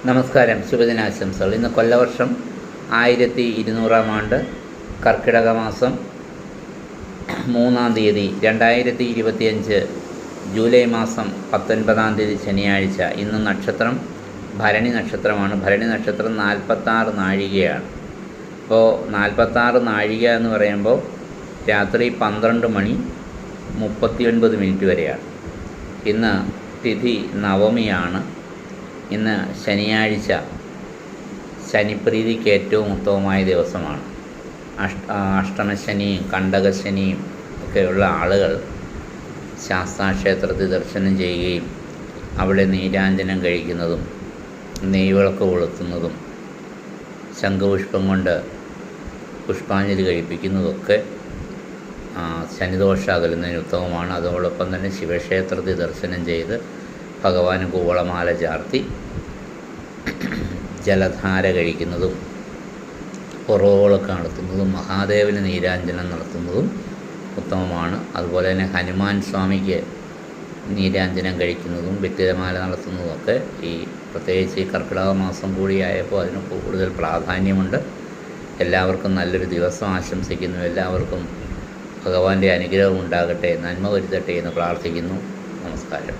നമസ്കാരം, ശുഭദിനാശംസകൾ. ഇന്ന് കൊല്ലവർഷം 1200 ആണ്ട്, കർക്കിടക മാസം 3 തീയതി 2025 ജൂലൈ മാസം 19 തീയതി ശനിയാഴ്ച. ഇന്ന് നക്ഷത്രം ഭരണി നക്ഷത്രമാണ്. ഭരണി നക്ഷത്രം 46 നാഴികയാണ്. അപ്പോൾ 46 നാഴിക എന്ന് പറയുമ്പോൾ രാത്രി 12 മണി 39 മിനിറ്റ് വരെയാണ്. ഇന്ന് തിഥി നവമിയാണ്. ഇന്ന് ശനിയാഴ്ച, ശനിപ്രീതിക്ക് ഏറ്റവും ഉത്തമമായ ദിവസമാണ്. അഷ്ടമശനിയും കണ്ടകശനിയും ഒക്കെയുള്ള ആളുകൾ ശാസ്താക്ഷേത്രത്തിൽ ദർശനം ചെയ്യുകയും അവിടെ നീരാഞ്ജനം കഴിക്കുന്നതും നെയ്വിളക്ക് കൊളുത്തുന്നതും ശംഖുപുഷ്പം കൊണ്ട് പുഷ്പാഞ്ജലി കഴിപ്പിക്കുന്നതൊക്കെ ശനിദോഷം അകലുന്നതിന് ഉത്തമമാണ്. അതോടൊപ്പം തന്നെ ശിവക്ഷേത്രത്തിൽ ദർശനം ചെയ്ത് ഭഗവാന് കൂവളമാല ചാർത്തി ജലധാര കഴിക്കുന്നതും ഉറവുകളൊക്കെ നടത്തുന്നതും മഹാദേവന് നീരാഞ്ജനം നടത്തുന്നതും ഉത്തമമാണ്. അതുപോലെ തന്നെ ഹനുമാൻ സ്വാമിക്ക് നീരാഞ്ജനം കഴിക്കുന്നതും വെറ്റിലമാല നടത്തുന്നതുമൊക്കെ പ്രത്യേകിച്ച് ഈ കർക്കിടക മാസം കൂടിയായപ്പോൾ അതിന് കൂടുതൽ പ്രാധാന്യമുണ്ട്. എല്ലാവർക്കും നല്ലൊരു ദിവസം ആശംസിക്കുന്നു. എല്ലാവർക്കും ഭഗവാന്റെ അനുഗ്രഹം ഉണ്ടാകട്ടെ, നന്മ വരുത്തട്ടെ എന്ന് പ്രാർത്ഥിക്കുന്നു. നമസ്കാരം.